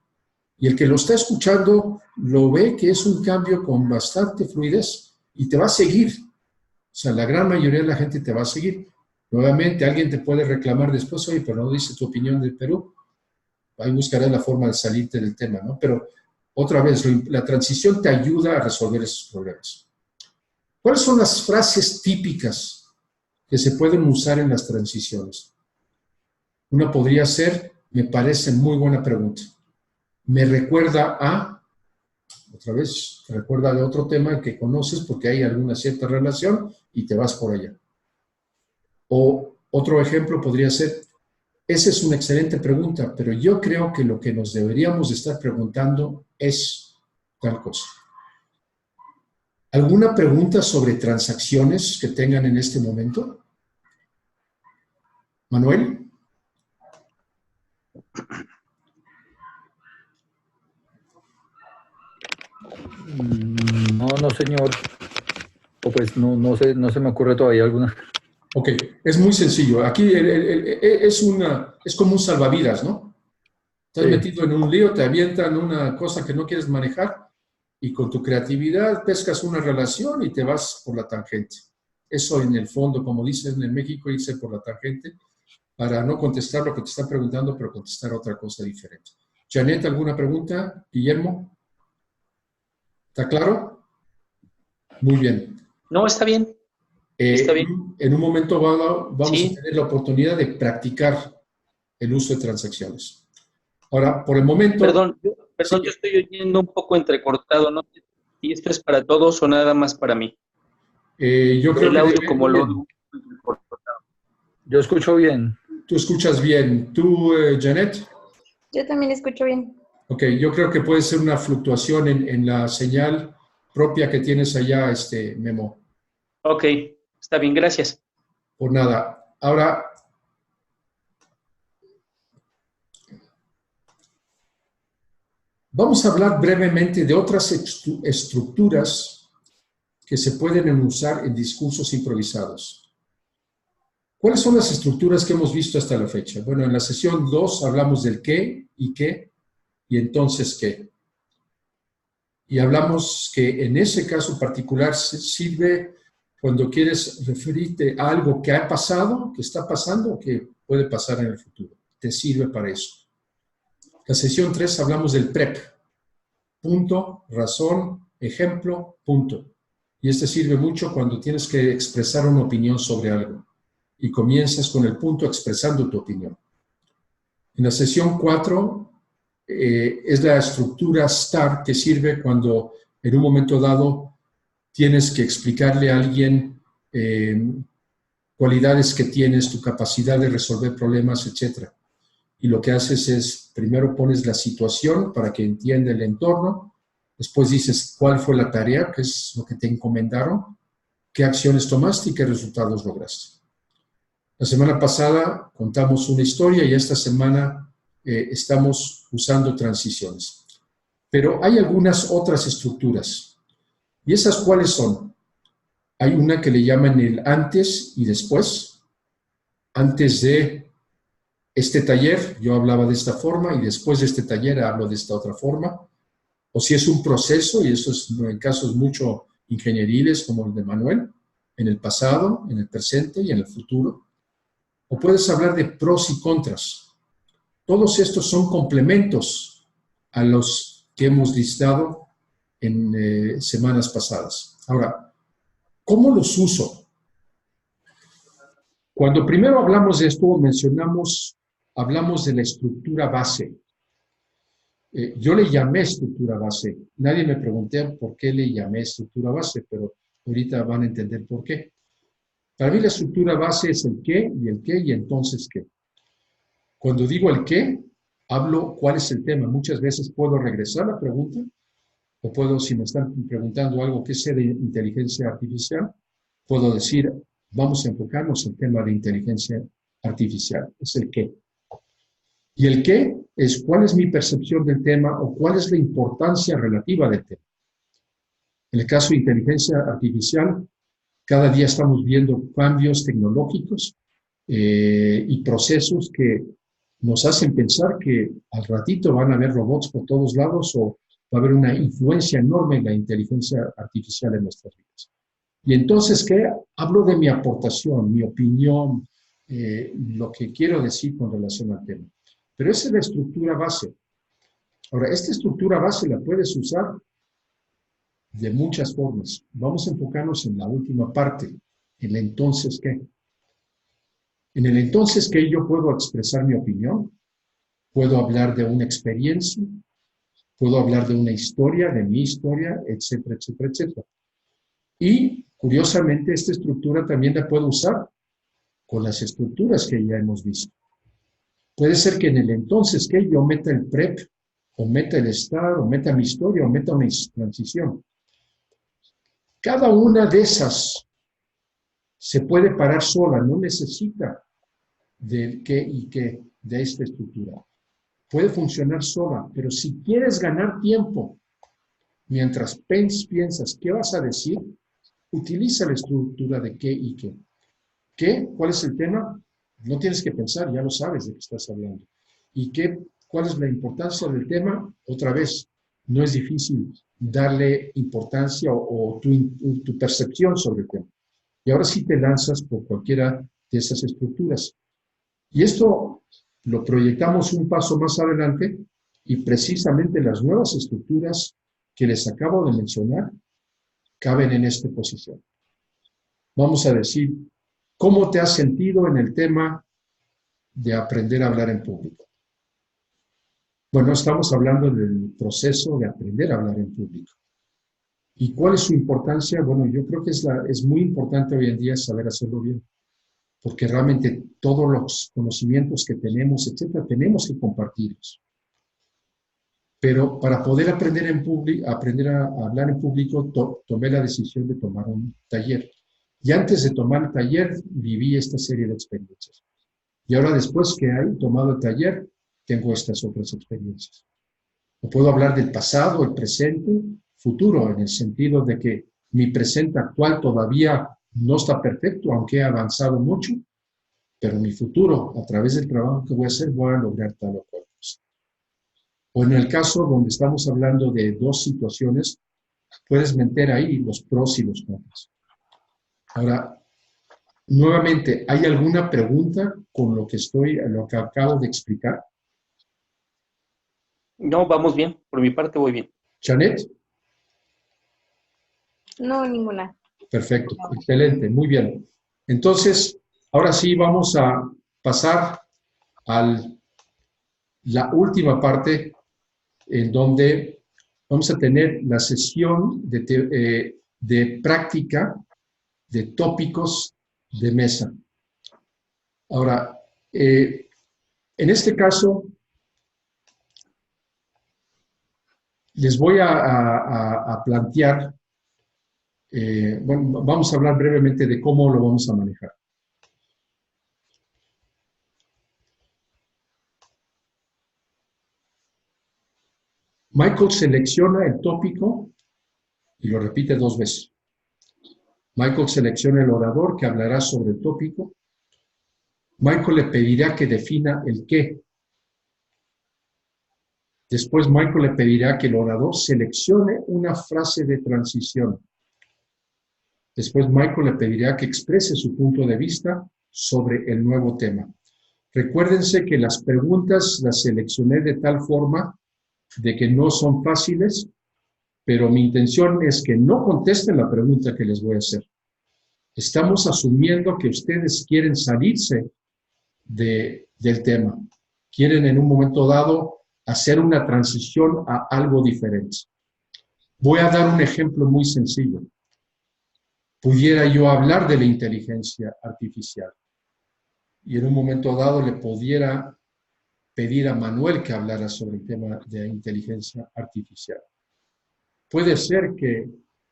Y el que lo está escuchando lo ve que es un cambio con bastante fluidez y te va a seguir. O sea, la gran mayoría de la gente te va a seguir. Nuevamente, alguien te puede reclamar después, oye, pero no dice tu opinión del Perú. Ahí buscarás la forma de salirte del tema, ¿no? Pero, otra vez, la transición te ayuda a resolver esos problemas. ¿Cuáles son las frases típicas que se pueden usar en las transiciones? Una podría ser, me parece muy buena pregunta. Me recuerda a, otra vez, te recuerda de otro tema que conoces porque hay alguna cierta relación y te vas por allá. O otro ejemplo podría ser, esa es una excelente pregunta, pero yo creo que lo que nos deberíamos estar preguntando es tal cosa. ¿Alguna pregunta sobre transacciones que tengan en este momento? ¿Manuel? No, señor. O pues no sé, no se me ocurre todavía alguna. Ok, es muy sencillo. Aquí es como un salvavidas, ¿no? Estás metido en un lío, te avientan una cosa que no quieres manejar y con tu creatividad pescas una relación y te vas por la tangente. Eso en el fondo, como dicen en México, irse por la tangente para no contestar lo que te están preguntando, pero contestar otra cosa diferente. Janet, ¿alguna pregunta? Guillermo, ¿está claro? Muy bien. No, está bien. Está bien. En un momento vamos Sí. a tener la oportunidad de practicar el uso de transacciones. Ahora, por el momento... Perdón, Sí, yo estoy oyendo un poco entrecortado, ¿no? ¿Y esto es para todos o nada más para mí? yo creo El que audio como lo... bien. Yo escucho bien. Tú escuchas bien. ¿Tú, Janet? Yo también escucho bien. Ok, yo creo que puede ser una fluctuación en la señal propia que tienes allá, Memo. Ok, está bien, gracias. Por nada. Ahora, vamos a hablar brevemente de otras estructuras que se pueden usar en discursos improvisados. ¿Cuáles son las estructuras que hemos visto hasta la fecha? Bueno, en la sesión 2 hablamos del qué, y entonces qué. Y hablamos que en ese caso particular sirve cuando quieres referirte a algo que ha pasado, que está pasando o que puede pasar en el futuro. Te sirve para eso. La sesión 3 hablamos del PREP. Punto, razón, ejemplo, punto. Y este sirve mucho cuando tienes que expresar una opinión sobre algo. Y comienzas con el punto expresando tu opinión. En la sesión 4 es la estructura STAR que sirve cuando en un momento dado tienes que explicarle a alguien cualidades que tienes, tu capacidad de resolver problemas, etc. Y lo que haces es, primero pones la situación para que entienda el entorno, después dices cuál fue la tarea, qué es lo que te encomendaron, qué acciones tomaste y qué resultados lograste. La semana pasada contamos una historia y esta semana estamos usando transiciones. Pero hay algunas otras estructuras. ¿Y esas cuáles son? Hay una que le llaman el antes y después. Antes de este taller yo hablaba de esta forma y después de este taller hablo de esta otra forma. O si es un proceso, y eso es en casos mucho ingenieriles como el de Manuel, en el pasado, en el presente y en el futuro. O puedes hablar de pros y contras. Todos estos son complementos a los que hemos listado en semanas pasadas. Ahora, ¿cómo los uso? Cuando primero hablamos de esto, hablamos de la estructura base. Yo le llamé estructura base. Nadie me preguntó por qué le llamé estructura base, pero ahorita van a entender por qué. Para mí la estructura base es el qué y entonces qué. Cuando digo el qué, hablo cuál es el tema. Muchas veces puedo regresar a la pregunta o puedo, si me están preguntando algo que sé de inteligencia artificial, puedo decir, vamos a enfocarnos en el tema de inteligencia artificial. Es el qué. Y el qué es cuál es mi percepción del tema o cuál es la importancia relativa del tema. En el caso de inteligencia artificial, cada día estamos viendo cambios tecnológicos y procesos que nos hacen pensar que al ratito van a haber robots por todos lados o va a haber una influencia enorme en la inteligencia artificial en nuestras vidas. Y entonces, ¿qué? Hablo de mi aportación, mi opinión, lo que quiero decir con relación al tema. Pero esa es la estructura base. Ahora, esta estructura base la puedes usar de muchas formas. Vamos a enfocarnos en la última parte, en el entonces qué. En el entonces qué yo puedo expresar mi opinión, puedo hablar de una experiencia, puedo hablar de una historia, de mi historia, etcétera, etcétera, etcétera. Y, curiosamente, esta estructura también la puedo usar con las estructuras que ya hemos visto. Puede ser que en el entonces que yo meta el prep, o meta el estar, o meta mi historia, o meta mi transición. Cada una de esas se puede parar sola, no necesita del qué y qué de esta estructura. Puede funcionar sola, pero si quieres ganar tiempo, mientras piensas qué vas a decir, utiliza la estructura de qué y qué. ¿Qué? ¿Cuál es el tema? No tienes que pensar, ya lo sabes de qué estás hablando. ¿Y qué? ¿Cuál es la importancia del tema? Otra vez, no es difícil darle importancia o tu percepción sobre el tema. Y ahora sí te lanzas por cualquiera de esas estructuras. Y esto lo proyectamos un paso más adelante y precisamente las nuevas estructuras que les acabo de mencionar caben en esta posición. Vamos a decir, ¿cómo te has sentido en el tema de aprender a hablar en público? Bueno, estamos hablando del proceso de aprender a hablar en público. ¿Y cuál es su importancia? Bueno, yo creo que es muy importante hoy en día saber hacerlo bien, porque realmente todos los conocimientos que tenemos, etcétera, tenemos que compartirlos. Pero para poder aprender a hablar en público, tomé la decisión de tomar un taller. Y antes de tomar el taller, viví esta serie de experiencias. Y ahora, después que he tomado el taller, tengo estas otras experiencias. O puedo hablar del pasado, el presente, futuro, en el sentido de que mi presente actual todavía no está perfecto, aunque he avanzado mucho, pero mi futuro, a través del trabajo que voy a hacer, voy a lograr tal o cual cosa. O en el caso donde estamos hablando de dos situaciones, puedes meter ahí los pros y los contras. Ahora, nuevamente, ¿hay alguna pregunta con lo que acabo de explicar? No, vamos bien. Por mi parte voy bien. ¿Janet? No, ninguna. Perfecto, excelente, muy bien. Entonces, ahora sí vamos a pasar a la última parte en donde vamos a tener la sesión de práctica de tópicos de mesa. Ahora, en este caso, les voy a plantear, bueno, vamos a hablar brevemente de cómo lo vamos a manejar. Michael selecciona el tópico y lo repite 2 veces. Michael selecciona el orador que hablará sobre el tópico. Michael le pedirá que defina el qué. Después Michael le pedirá que el orador seleccione una frase de transición. Después Michael le pedirá que exprese su punto de vista sobre el nuevo tema. Recuérdense que las preguntas las seleccioné de tal forma de que no son fáciles, pero mi intención es que no contesten la pregunta que les voy a hacer. Estamos asumiendo que ustedes quieren salirse del tema. Quieren en un momento dado hacer una transición a algo diferente. Voy a dar un ejemplo muy sencillo. Pudiera yo hablar de la inteligencia artificial y en un momento dado le pudiera pedir a Manuel que hablara sobre el tema de la inteligencia artificial. Puede ser que,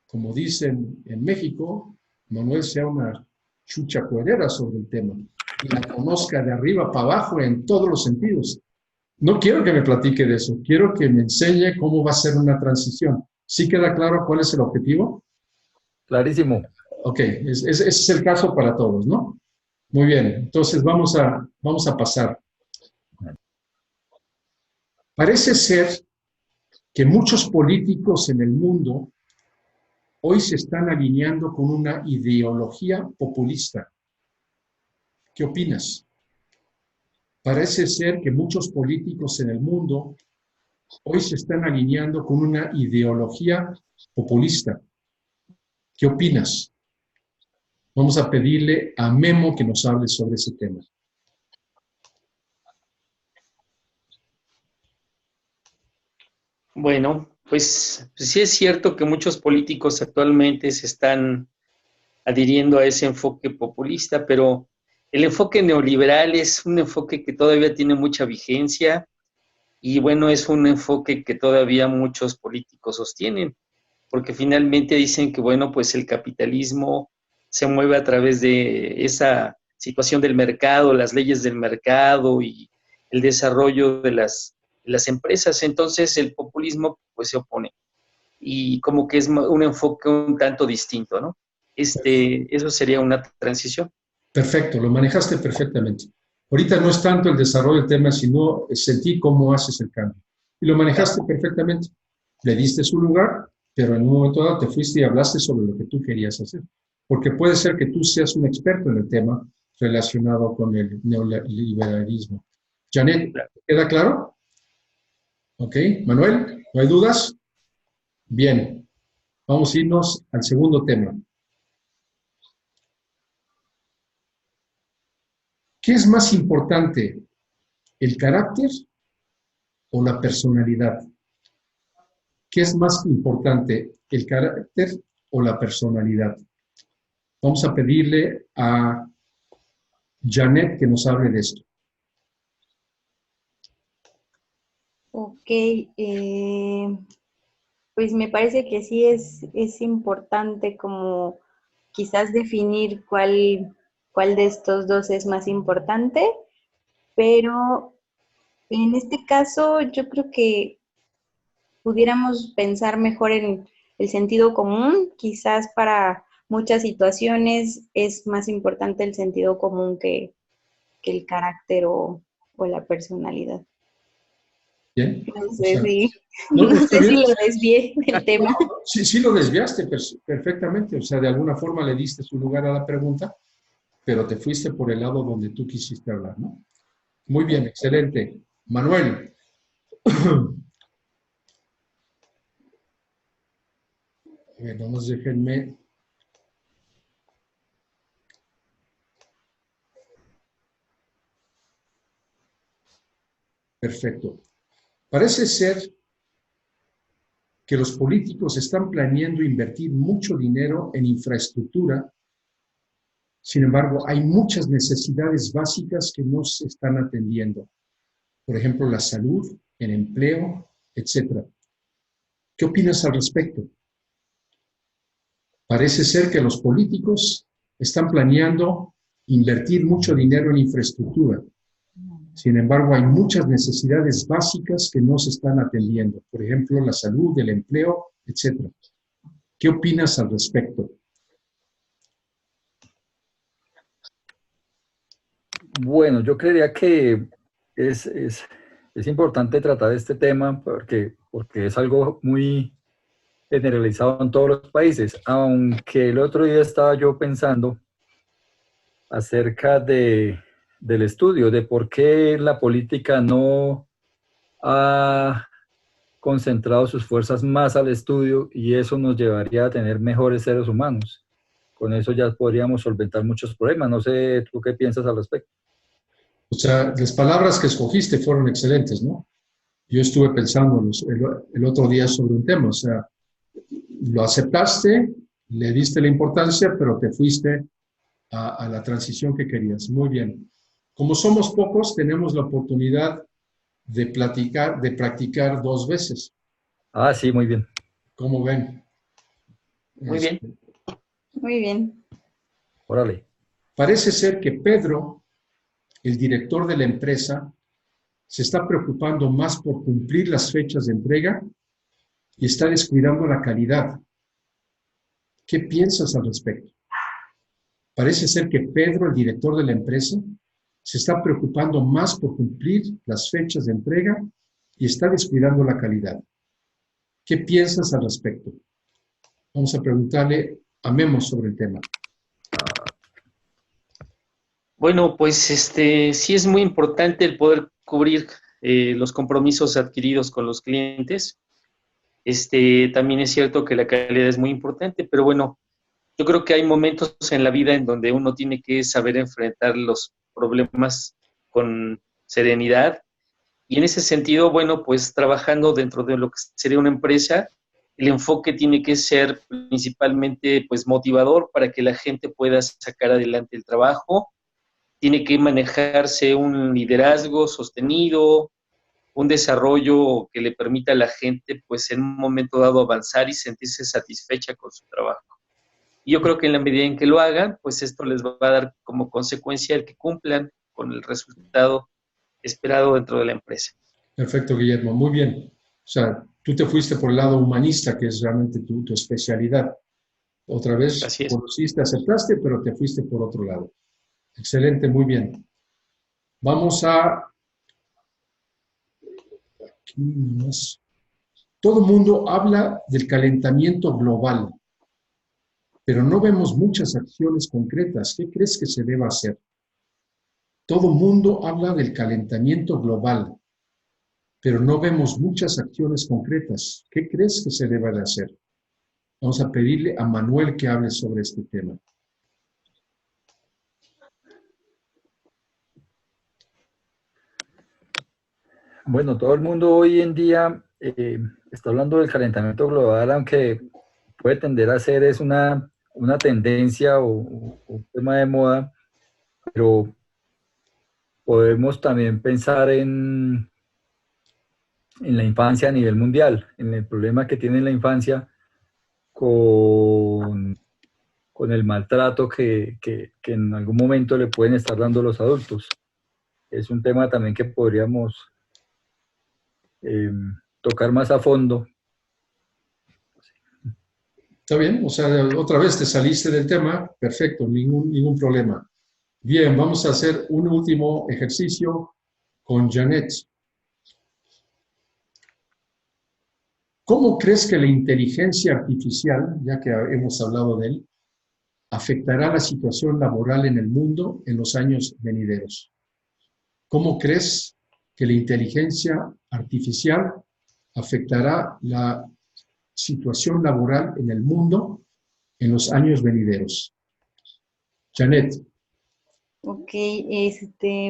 como dicen en México, Manuel sea una chucha cuerera sobre el tema y la conozca de arriba para abajo en todos los sentidos. No quiero que me platique de eso, quiero que me enseñe cómo va a ser una transición. ¿Sí queda claro cuál es el objetivo? Clarísimo. Ok, ese es el caso para todos, ¿no? Muy bien, entonces vamos a pasar. Parece ser que muchos políticos en el mundo hoy se están alineando con una ideología populista. ¿Qué opinas? Parece ser que muchos políticos en el mundo hoy se están alineando con una ideología populista. ¿Qué opinas? Vamos a pedirle a Memo que nos hable sobre ese tema. Bueno, pues sí es cierto que muchos políticos actualmente se están adhiriendo a ese enfoque populista, pero el enfoque neoliberal es un enfoque que todavía tiene mucha vigencia y bueno, es un enfoque que todavía muchos políticos sostienen, porque finalmente dicen que bueno, pues el capitalismo se mueve a través de esa situación del mercado, las leyes del mercado y el desarrollo de las empresas. Entonces el populismo pues se opone y como que es un enfoque un tanto distinto, ¿no? Eso sería una transición. Perfecto, lo manejaste perfectamente. Ahorita no es tanto el desarrollo del tema, sino sentir cómo haces el cambio. Y lo manejaste perfectamente. Le diste su lugar, pero en un momento dado te fuiste y hablaste sobre lo que tú querías hacer. Porque puede ser que tú seas un experto en el tema relacionado con el neoliberalismo. Janet, ¿queda claro? Ok. Manuel, ¿no hay dudas? Bien. Vamos a irnos al segundo tema. ¿Qué es más importante, el carácter o la personalidad? ¿Qué es más importante, el carácter o la personalidad? Vamos a pedirle a Janet que nos hable de esto. Ok, pues me parece que sí es importante como quizás definir cuál de estos dos es más importante, pero en este caso yo creo que pudiéramos pensar mejor en el sentido común. Quizás para muchas situaciones es más importante el sentido común que el carácter o la personalidad. ¿Bien? No O sé sea, si, no, no está sé si bien. lo desvié del tema. Sí, sí lo desviaste perfectamente. O sea, de alguna forma le diste su lugar a la pregunta, pero te fuiste por el lado donde tú quisiste hablar, ¿no? Muy bien, excelente. Manuel. A ver, nomás déjenme. Perfecto. Parece ser que los políticos están planeando invertir mucho dinero en infraestructura. Sin embargo, hay muchas necesidades básicas que no se están atendiendo. Por ejemplo, la salud, el empleo, etc. ¿Qué opinas al respecto? Parece ser que los políticos están planeando invertir mucho dinero en infraestructura. Sin embargo, hay muchas necesidades básicas que no se están atendiendo. Por ejemplo, la salud, el empleo, etc. ¿Qué opinas al respecto? Bueno, yo creería que es importante tratar este tema porque es algo muy generalizado en todos los países, aunque el otro día estaba yo pensando acerca del estudio, de por qué la política no ha concentrado sus fuerzas más al estudio y eso nos llevaría a tener mejores seres humanos. Con eso ya podríamos solventar muchos problemas. No sé, ¿tú qué piensas al respecto? O sea, las palabras que escogiste fueron excelentes, ¿no? Yo estuve pensando el otro día sobre un tema, o sea, lo aceptaste, le diste la importancia, pero te fuiste a la transición que querías. Muy bien. Como somos pocos, tenemos la oportunidad de practicar 2 veces. Ah, sí, muy bien. ¿Cómo ven? Muy bien. Muy bien. Órale. Parece ser que Pedro, el director de la empresa, se está preocupando más por cumplir las fechas de entrega y está descuidando la calidad. ¿Qué piensas al respecto? Parece ser que Pedro, el director de la empresa, se está preocupando más por cumplir las fechas de entrega y está descuidando la calidad. ¿Qué piensas al respecto? Vamos a preguntarle a Memo sobre el tema. Bueno, pues sí es muy importante el poder cubrir los compromisos adquiridos con los clientes. También es cierto que la calidad es muy importante, pero bueno, yo creo que hay momentos en la vida en donde uno tiene que saber enfrentar los problemas con serenidad. Y en ese sentido, bueno, pues trabajando dentro de lo que sería una empresa, el enfoque tiene que ser principalmente pues motivador para que la gente pueda sacar adelante el trabajo. Tiene que manejarse un liderazgo sostenido, un desarrollo que le permita a la gente pues en un momento dado avanzar y sentirse satisfecha con su trabajo. Y yo creo que en la medida en que lo hagan, pues esto les va a dar como consecuencia el que cumplan con el resultado esperado dentro de la empresa. Perfecto, Guillermo. Muy bien. O sea, tú te fuiste por el lado humanista, que es realmente tu especialidad. Otra vez Así es. conociste, aceptaste, pero te fuiste por otro lado. Excelente, muy bien. Vamos a... Aquí nomás. Todo el mundo habla del calentamiento global, pero no vemos muchas acciones concretas. ¿Qué crees que se deba hacer? Todo el mundo habla del calentamiento global, pero no vemos muchas acciones concretas. ¿Qué crees que se deba de hacer? Vamos a pedirle a Manuel que hable sobre este tema. Bueno, todo el mundo hoy en día está hablando del calentamiento global, aunque puede tender a ser es una tendencia o un tema de moda, pero podemos también pensar en la infancia a nivel mundial, en el problema que tiene la infancia con el maltrato que en algún momento le pueden estar dando los adultos. Es un tema también que podríamos tocar más a fondo. Está bien, o sea, otra vez te saliste del tema, perfecto, ningún problema. Bien, vamos a hacer un último ejercicio con Janet. ¿Cómo crees que la inteligencia artificial, ya que hemos hablado de él, afectará la situación laboral en el mundo en los años venideros? ¿Cómo crees que la inteligencia artificial afectará la situación laboral en el mundo en los años venideros? Janet. Ok,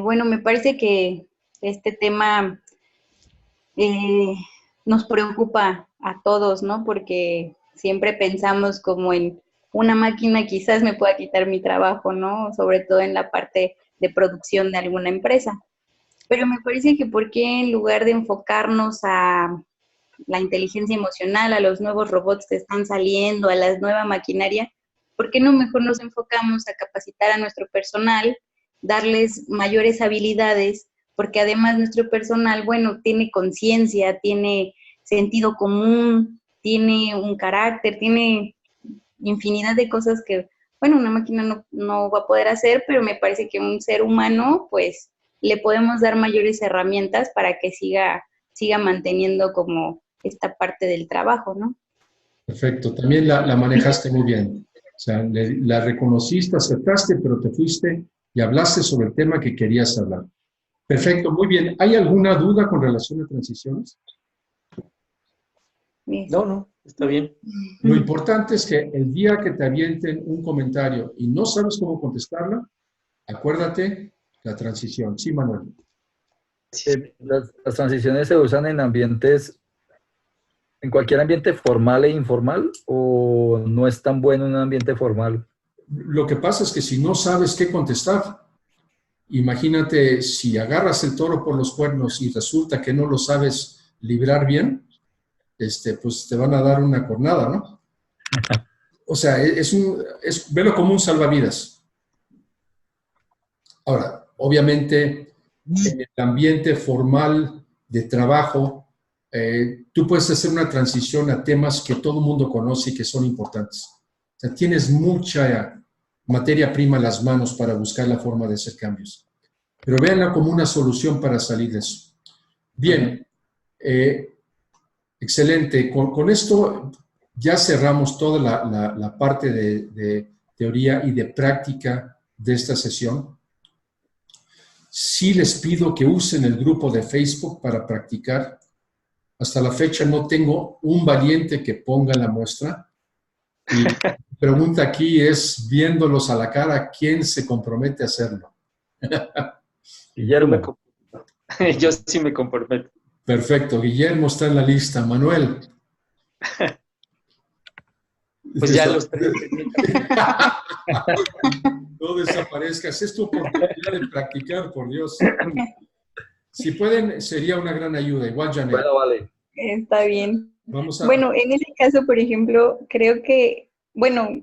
bueno, me parece que este tema nos preocupa a todos, ¿no? Porque siempre pensamos como en una máquina quizás me pueda quitar mi trabajo, ¿no? Sobre todo en la parte de producción de alguna empresa. Pero me parece que ¿por qué en lugar de enfocarnos a la inteligencia emocional, a los nuevos robots que están saliendo, a la nueva maquinaria, ¿por qué no mejor nos enfocamos a capacitar a nuestro personal, darles mayores habilidades? Porque además nuestro personal, bueno, tiene conciencia, tiene sentido común, tiene un carácter, tiene infinidad de cosas que, bueno, una máquina no va a poder hacer, pero me parece que un ser humano, pues, le podemos dar mayores herramientas para que siga manteniendo como esta parte del trabajo, ¿no? Perfecto, también la manejaste muy bien. O sea, la reconociste, aceptaste, pero te fuiste y hablaste sobre el tema que querías hablar. Perfecto, muy bien. ¿Hay alguna duda con relación a transiciones? No, está bien. Lo importante es que el día que te avienten un comentario y no sabes cómo contestarla, acuérdate la transición. Sí, Manuel. Las transiciones se usan en ambientes, en cualquier ambiente formal e informal, o no es tan bueno en un ambiente formal. Lo que pasa es que si no sabes qué contestar, imagínate si agarras el toro por los cuernos y resulta que no lo sabes librar bien, pues te van a dar una cornada, ¿no? O sea, velo como un salvavidas. Ahora, obviamente, en el ambiente formal de trabajo, tú puedes hacer una transición a temas que todo el mundo conoce y que son importantes. O sea, tienes mucha materia prima en las manos para buscar la forma de hacer cambios. Pero véanla como una solución para salir de eso. Bien, excelente. Con esto ya cerramos toda la parte de teoría y de práctica de esta sesión. Sí les pido que usen el grupo de Facebook para practicar. Hasta la fecha no tengo un valiente que ponga la muestra. Y la pregunta aquí es, viéndolos a la cara, ¿quién se compromete a hacerlo? Guillermo. Yo sí me comprometo. Perfecto, Guillermo está en la lista. Manuel. Pues ya los tres. No desaparezcas, es tu oportunidad de practicar, por Dios. Si pueden, sería una gran ayuda. Igual, Janet. Bueno, vale. Está bien. Vamos a... Bueno, en ese caso, por ejemplo, creo que, bueno,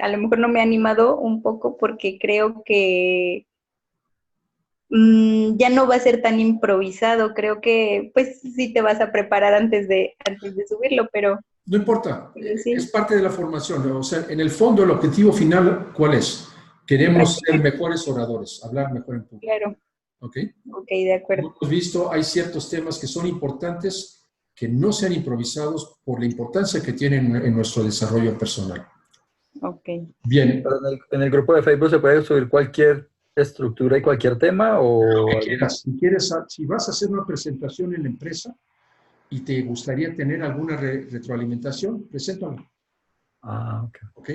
a lo mejor no me ha animado un poco porque creo que ya no va a ser tan improvisado. Creo que, pues, sí te vas a preparar antes de subirlo, pero... No importa, sí. Es parte de la formación. O sea, en el fondo, el objetivo final, ¿cuál es? Queremos ser mejores oradores, hablar mejor en público. Claro. ¿Ok? Ok, de acuerdo. Como hemos visto, hay ciertos temas que son importantes que no sean improvisados por la importancia que tienen en nuestro desarrollo personal. Ok. Bien. Pero en el grupo de Facebook se puede subir cualquier estructura y cualquier tema o... Lo que quieras. Si vas a hacer una presentación en la empresa y te gustaría tener alguna retroalimentación, preséntala. Ah, ok. ¿Ok?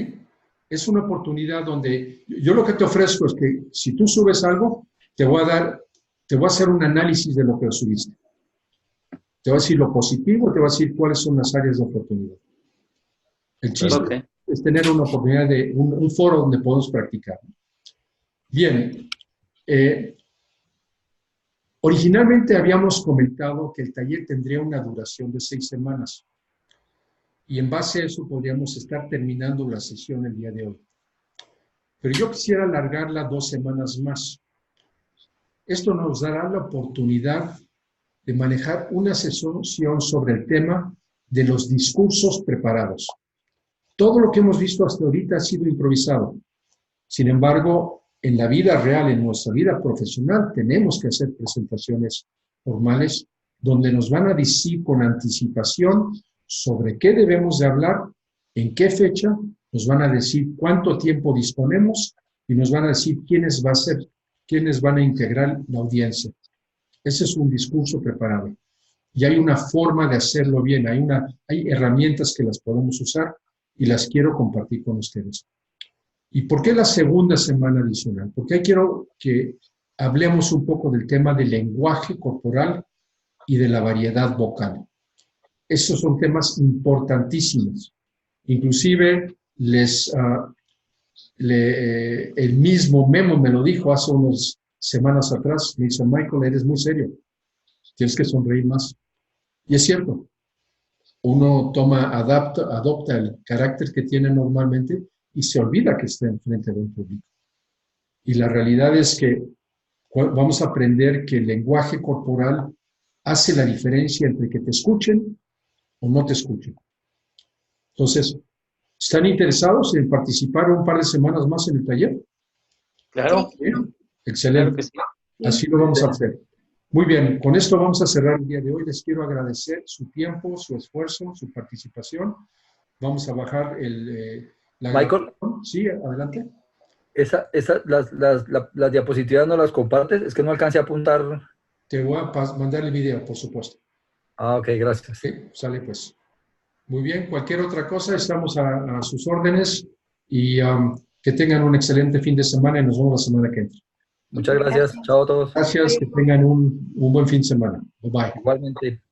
Es una oportunidad donde yo lo que te ofrezco es que si tú subes algo, te voy a hacer un análisis de lo que subiste. Te voy a decir lo positivo, te voy a decir cuáles son las áreas de oportunidad. El chiste Ok. es tener una oportunidad de un foro donde podemos practicar. Bien. Originalmente habíamos comentado que el taller tendría una duración de 6 semanas. Y en base a eso podríamos estar terminando la sesión el día de hoy. Pero yo quisiera alargarla 2 semanas más. Esto nos dará la oportunidad de manejar una sesión sobre el tema de los discursos preparados. Todo lo que hemos visto hasta ahorita ha sido improvisado. Sin embargo, en la vida real, en nuestra vida profesional, tenemos que hacer presentaciones formales donde nos van a decir con anticipación sobre qué debemos de hablar, en qué fecha, nos van a decir cuánto tiempo disponemos y nos van a decir quiénes van a integrar la audiencia. Ese es un discurso preparado. Y hay una forma de hacerlo bien, hay herramientas que las podemos usar y las quiero compartir con ustedes. ¿Y por qué la segunda semana adicional? Porque ahí quiero que hablemos un poco del tema del lenguaje corporal y de la variedad vocal. Esos son temas importantísimos. Inclusive el mismo Memo me lo dijo hace unas semanas atrás. Me dice, Michael, eres muy serio. Tienes que sonreír más. Y es cierto. Uno adopta el carácter que tiene normalmente y se olvida que está enfrente de un público. Y la realidad es que vamos a aprender que el lenguaje corporal hace la diferencia entre que te escuchen o no te escuchen. Entonces, ¿están interesados en participar un par de semanas más en el taller? Claro. Bien, excelente. Claro que sí. Así lo vamos a hacer. Muy bien, con esto vamos a cerrar el día de hoy. Les quiero agradecer su tiempo, su esfuerzo, su participación. Vamos a bajar la Michael. grabación. Sí, adelante. Las diapositivas no las compartes, es que no alcancé a apuntar. Te voy a mandar el video, por supuesto. Ah, ok, gracias. Okay, sale pues. Muy bien, cualquier otra cosa, estamos a sus órdenes y que tengan un excelente fin de semana y nos vemos la semana que entra. Muchas gracias. Chao a todos. Gracias, que tengan un buen fin de semana. Bye bye. Igualmente.